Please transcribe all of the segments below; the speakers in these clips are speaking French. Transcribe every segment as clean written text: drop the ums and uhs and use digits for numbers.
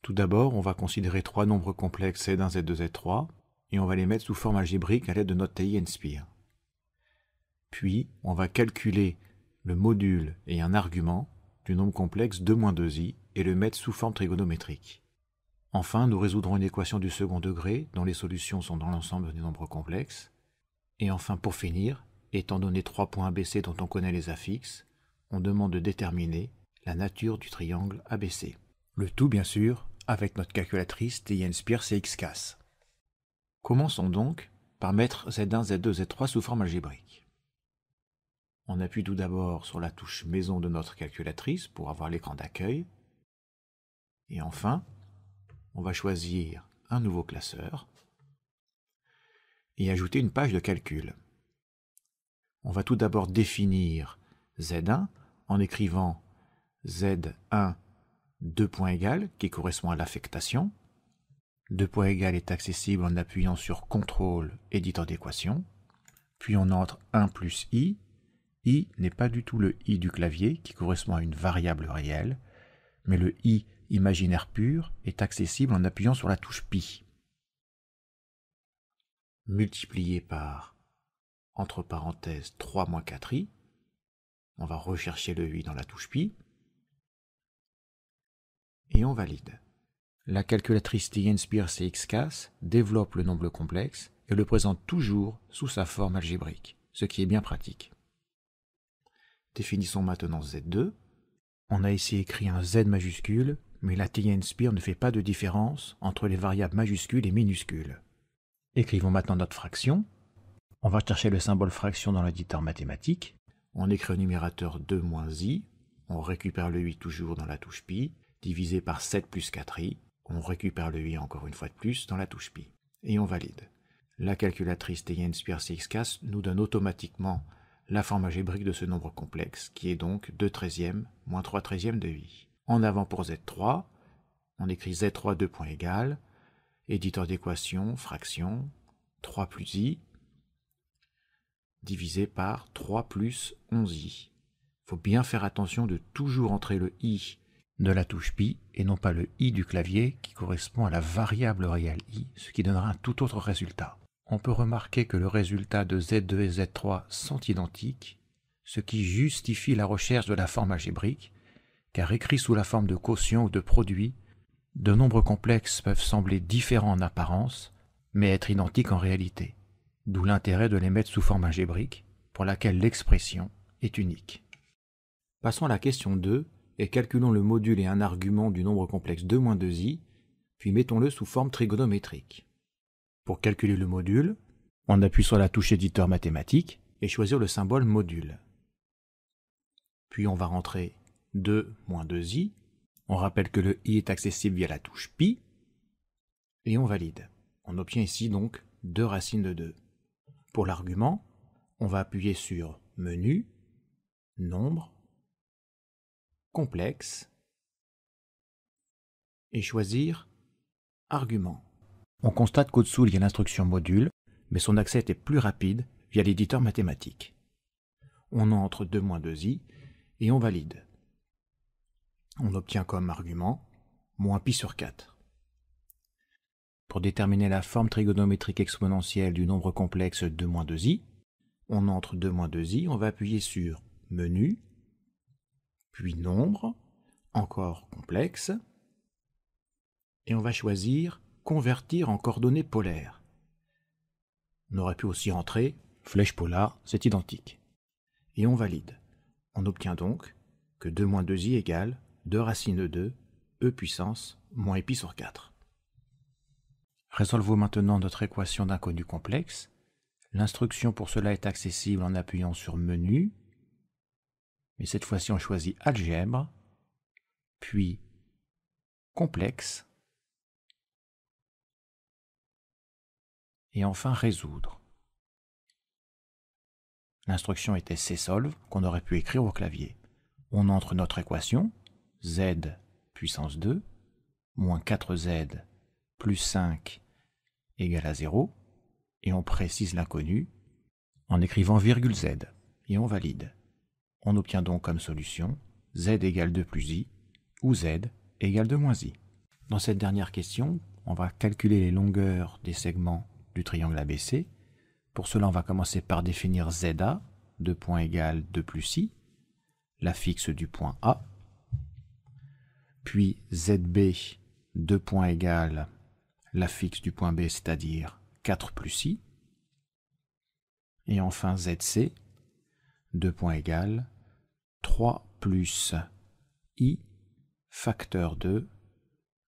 Tout d'abord, on va considérer trois nombres complexes Z1, Z2, Z3 et on va les mettre sous forme algébrique à l'aide de notre TI Nspire. Puis, on va calculer le module et un argument du nombre complexe 2-2i et le mettre sous forme trigonométrique. Enfin, nous résoudrons une équation du second degré dont les solutions sont dans l'ensemble des nombres complexes. Et enfin, pour finir, étant donné 3 points ABC dont on connaît les affixes, on demande de déterminer la nature du triangle ABC. Le tout, bien sûr, avec notre calculatrice TI Nspire CXCAS. Commençons donc par mettre Z1, Z2, Z3 sous forme algébrique. On appuie tout d'abord sur la touche Maison de notre calculatrice pour avoir l'écran d'accueil. Et enfin, on va choisir un nouveau classeur et ajouter une page de calcul. On va tout d'abord définir Z1 en écrivant Z1 2 points égales qui correspond à l'affectation. 2 points égales est accessible en appuyant sur CTRL éditeur d'équation. Puis on entre 1 plus i. I n'est pas du tout le i du clavier qui correspond à une variable réelle, mais le i imaginaire pur est accessible en appuyant sur la touche pi. Multiplié par, entre parenthèses, 3 moins 4i. On va rechercher le i dans la touche pi. Et on valide. La calculatrice TI Nspire CXCAS développe le nombre complexe et le présente toujours sous sa forme algébrique, ce qui est bien pratique. Définissons maintenant Z2. On a ici écrit un Z majuscule, mais la TI Nspire ne fait pas de différence entre les variables majuscules et minuscules. Écrivons maintenant notre fraction. On va chercher le symbole fraction dans l'éditeur mathématique. On écrit au numérateur 2 moins i. On récupère le i toujours dans la touche pi, divisé par 7 plus 4i. On récupère le i encore une fois de plus dans la touche pi. Et on valide. La calculatrice TI Nspire CXCAS nous donne automatiquement la forme algébrique de ce nombre complexe, qui est donc 2/13 moins 3/13 de i. En avant pour Z3, on écrit Z3 2 points égales, éditeur d'équation, fraction, 3 plus i, divisé par 3 plus 11i. Il faut bien faire attention de toujours entrer le i de la touche pi et non pas le i du clavier qui correspond à la variable réelle i, ce qui donnera un tout autre résultat. On peut remarquer que le résultat de Z2 et Z3 sont identiques, ce qui justifie la recherche de la forme algébrique, car écrit sous la forme de quotient ou de produit, de nombres complexes peuvent sembler différents en apparence, mais être identiques en réalité, d'où l'intérêt de les mettre sous forme algébrique, pour laquelle l'expression est unique. Passons à la question 2 et calculons le module et un argument du nombre complexe 2-2i, puis mettons-le sous forme trigonométrique. Pour calculer le module, on appuie sur la touche éditeur mathématique et choisir le symbole module. Puis on va rentrer 2 moins 2i. On rappelle que le i est accessible via la touche pi. Et on valide. On obtient ici donc 2 racines de 2. Pour l'argument, on va appuyer sur Menu, Nombre, Complexe et choisir Argument. On constate qu'au-dessous, il y a l'instruction module, mais son accès était plus rapide via l'éditeur mathématique. On entre 2 moins 2i et on valide. On obtient comme argument moins pi sur 4. Pour déterminer la forme trigonométrique exponentielle du nombre complexe 2 moins 2i, on entre 2 moins 2i, on va appuyer sur Menu, puis Nombre, encore Complexe, et on va choisir Convertir en coordonnées polaires. On aurait pu aussi entrer flèche polar, c'est identique. Et on valide. On obtient donc que 2 moins 2i égale 2 racines de 2, e puissance moins pi sur 4. Résolvons maintenant notre équation d'inconnu complexe. L'instruction pour cela est accessible en appuyant sur Menu, mais cette fois-ci on choisit Algèbre, puis Complexe, et enfin résoudre. L'instruction était csolve qu'on aurait pu écrire au clavier. On entre notre équation, z puissance 2, moins 4z plus 5 égale à 0, et on précise l'inconnu en écrivant virgule z, et on valide. On obtient donc comme solution z égale 2 plus i, ou z égale 2 moins i. Dans cette dernière question, on va calculer les longueurs des segments du triangle ABC. Pour cela, on va commencer par définir ZA, 2 points égale 2 plus I, la fixe du point A, puis ZB, 2 points égale la fixe du point B, c'est-à-dire 4 plus I, et enfin ZC, 2 points égale 3 plus I facteur 2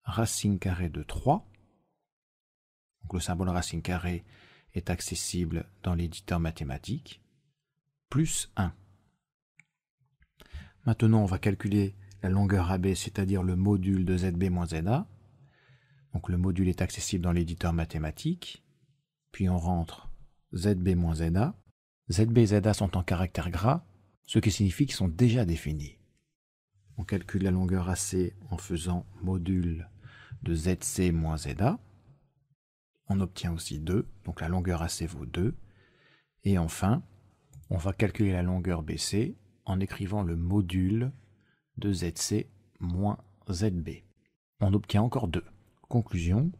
racine carrée de 3. Donc le symbole racine carrée est accessible dans l'éditeur mathématique, plus 1. Maintenant, on va calculer la longueur AB, c'est-à-dire le module de ZB moins ZA. Donc le module est accessible dans l'éditeur mathématique. Puis on rentre ZB moins ZA. ZB et ZA sont en caractère gras, ce qui signifie qu'ils sont déjà définis. On calcule la longueur AC en faisant module de ZC moins ZA. On obtient aussi 2, donc la longueur AC vaut 2. Et enfin, on va calculer la longueur BC en écrivant le module de ZC moins ZB. On obtient encore 2. Conclusion,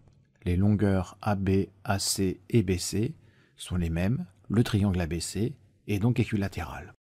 les longueurs AB, AC et BC sont les mêmes, le triangle ABC est donc équilatéral.